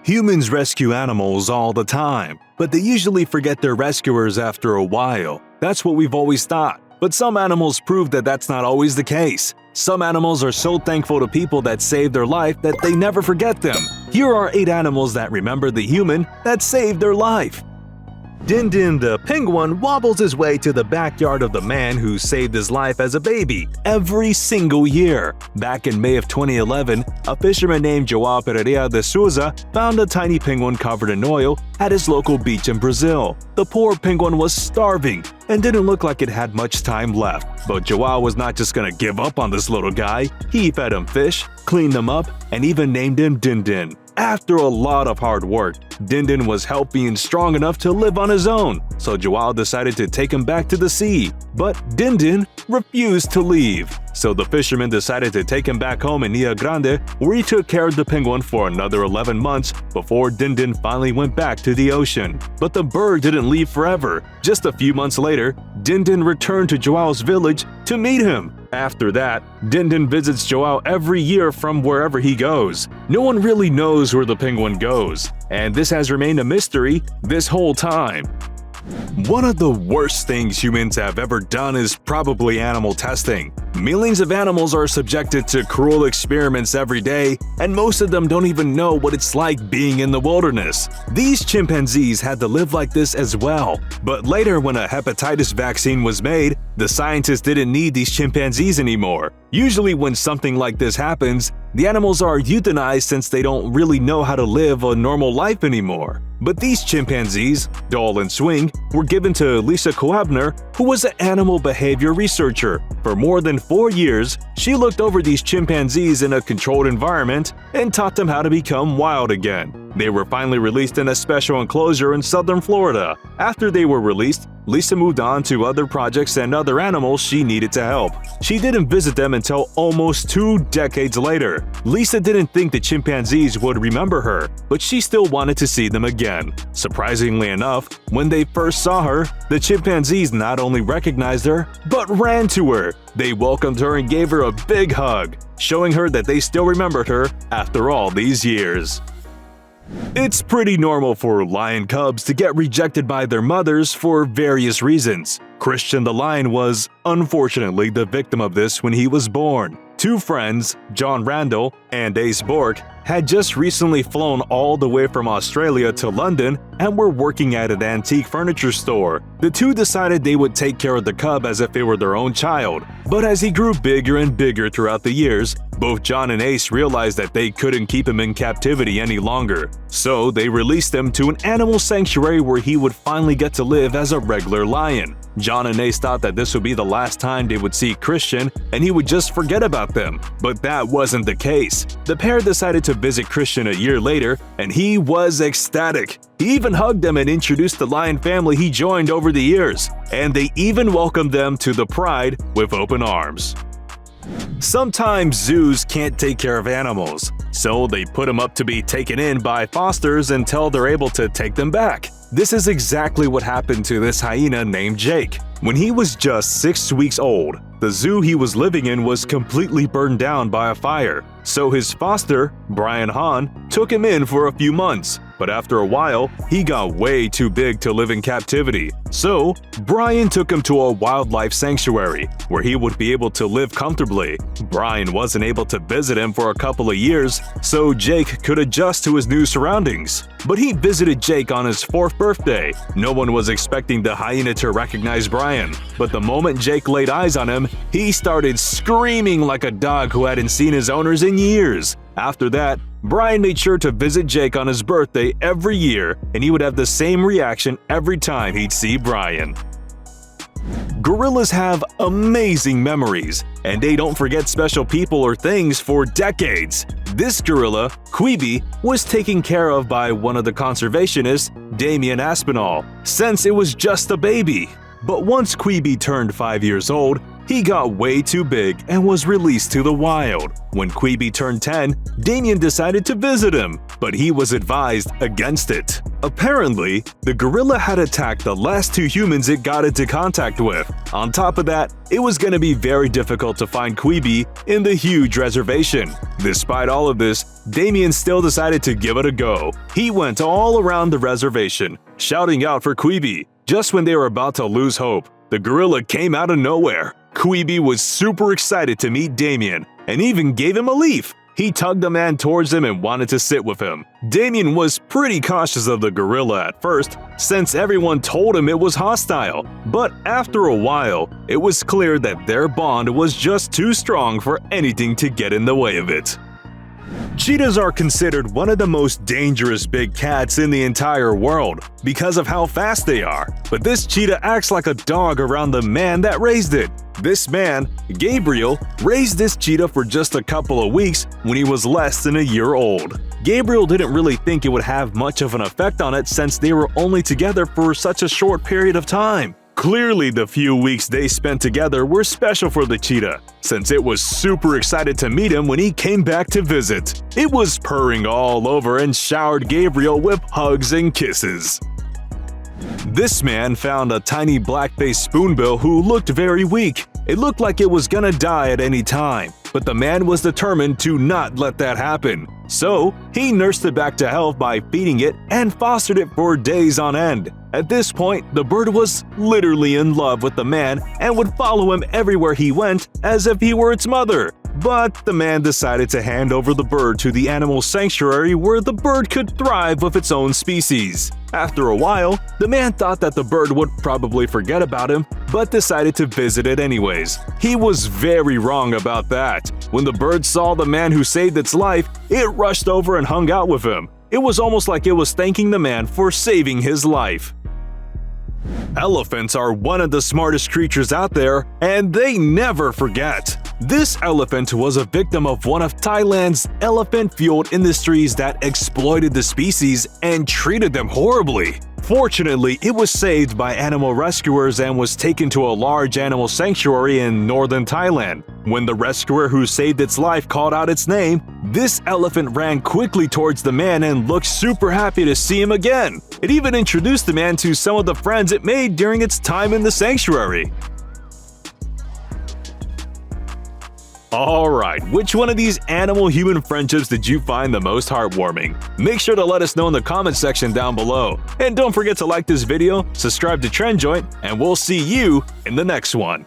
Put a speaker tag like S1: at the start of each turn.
S1: Humans rescue animals all the time, but they usually forget their rescuers after a while. That's what we've always thought. But some animals prove that that's not always the case. Some animals are so thankful to people that saved their life that they never forget them. Here are 8 animals that remember the human that saved their life. Din Din the penguin wobbles his way to the backyard of the man who saved his life as a baby every single year. Back in May of 2011, a fisherman named João Pereira de Souza found a tiny penguin covered in oil at his local beach in Brazil. The poor penguin was starving and didn't look like it had much time left. But João was not just gonna give up on this little guy. He fed him fish, cleaned him up, and even named him Din Din. After a lot of hard work, Din Din was healthy and strong enough to live on his own, so João decided to take him back to the sea. But Din Din refused to leave, so the fisherman decided to take him back home in Ilha Grande, where he took care of the penguin for another 11 months before Din Din finally went back to the ocean. But the bird didn't leave forever. Just a few months later, Din Din returned to João's village to meet him. After that, Din Din visits João every year from wherever he goes. No one really knows where the penguin goes, and this has remained a mystery this whole time. One of the worst things humans have ever done is probably animal testing. Millions of animals are subjected to cruel experiments every day, and most of them don't even know what it's like being in the wilderness. These chimpanzees had to live like this as well. But later, when a hepatitis vaccine was made, the scientists didn't need these chimpanzees anymore. Usually when something like this happens, the animals are euthanized since they don't really know how to live a normal life anymore. But these chimpanzees, Doll and Swing, were given to Lisa Koabner, who was an animal behavior researcher. For more than 4 years, she looked over these chimpanzees in a controlled environment and taught them how to become wild again. They were finally released in a special enclosure in southern Florida. After they were released, Lisa moved on to other projects and other animals she needed to help. She didn't visit them until almost 2 decades later. Lisa didn't think the chimpanzees would remember her, but she still wanted to see them again. Surprisingly enough, when they first saw her, the chimpanzees not only recognized her, but ran to her. They welcomed her and gave her a big hug, showing her that they still remembered her after all these years. It's pretty normal for lion cubs to get rejected by their mothers for various reasons. Christian the lion was, unfortunately, the victim of this when he was born. 2 friends, John Randall and Ace Bork, had just recently flown all the way from Australia to London and were working at an antique furniture store. The 2 decided they would take care of the cub as if it were their own child. But as he grew bigger and bigger throughout the years, both John and Ace realized that they couldn't keep him in captivity any longer. So they released him to an animal sanctuary where he would finally get to live as a regular lion. John and Ace thought that this would be the last time they would see Christian and he would just forget about them. But that wasn't the case. The pair decided to visit Christian a year later, and he was ecstatic. He even hugged them and introduced the lion family he joined over the years. And they even welcomed them to the Pride with open arms. Sometimes zoos can't take care of animals, so they put them up to be taken in by fosters until they're able to take them back. This is exactly what happened to this hyena named Jake. When he was just 6 weeks old, the zoo he was living in was completely burned down by a fire. So his foster, Brian Hahn, took him in for a few months. But after a while, he got way too big to live in captivity. So, Brian took him to a wildlife sanctuary, where he would be able to live comfortably. Brian wasn't able to visit him for a couple of years, so Jake could adjust to his new surroundings. But he visited Jake on his 4th birthday. No one was expecting the hyena to recognize Brian, but the moment Jake laid eyes on him, he started screaming like a dog who hadn't seen his owners in years. After that, Brian made sure to visit Jake on his birthday every year, and he would have the same reaction every time he'd see Brian. Gorillas have amazing memories, and they don't forget special people or things for decades. This gorilla, Quibi, was taken care of by one of the conservationists, Damien Aspinall, since it was just a baby. But once Quibi turned 5 years old, he got way too big and was released to the wild. When Quibi turned 10, Damien decided to visit him, but he was advised against it. Apparently, the gorilla had attacked the last two humans it got into contact with. On top of that, it was going to be very difficult to find Quibi in the huge reservation. Despite all of this, Damien still decided to give it a go. He went all around the reservation, shouting out for Quibi. Just when they were about to lose hope, the gorilla came out of nowhere. Quibi was super excited to meet Damien and even gave him a leaf. He tugged the man towards him and wanted to sit with him. Damien was pretty cautious of the gorilla at first, since everyone told him it was hostile. But after a while, it was clear that their bond was just too strong for anything to get in the way of it. Cheetahs are considered one of the most dangerous big cats in the entire world because of how fast they are. But this cheetah acts like a dog around the man that raised it. This man, Gabriel, raised this cheetah for just a couple of weeks when he was less than a year old. Gabriel didn't really think it would have much of an effect on it since they were only together for such a short period of time. Clearly, the few weeks they spent together were special for the cheetah, since it was super excited to meet him when he came back to visit. It was purring all over and showered Gabriel with hugs and kisses. This man found a tiny black-faced spoonbill who looked very weak. It looked like it was gonna die at any time, but the man was determined to not let that happen. So, he nursed it back to health by feeding it and fostered it for days on end. At this point, the bird was literally in love with the man and would follow him everywhere he went as if he were its mother. But the man decided to hand over the bird to the animal sanctuary where the bird could thrive with its own species. After a while, the man thought that the bird would probably forget about him, but decided to visit it anyways. He was very wrong about that. When the bird saw the man who saved its life, it rushed over and hung out with him. It was almost like it was thanking the man for saving his life. Elephants are one of the smartest creatures out there, and they never forget. This elephant was a victim of one of Thailand's elephant-fueled industries that exploited the species and treated them horribly. Fortunately, it was saved by animal rescuers and was taken to a large animal sanctuary in northern Thailand. When the rescuer who saved its life called out its name, this elephant ran quickly towards the man and looked super happy to see him again. It even introduced the man to some of the friends it made during its time in the sanctuary. Alright, which one of these animal-human friendships did you find the most heartwarming? Make sure to let us know in the comment section down below. And don't forget to like this video, subscribe to TrendJoint, and we'll see you in the next one.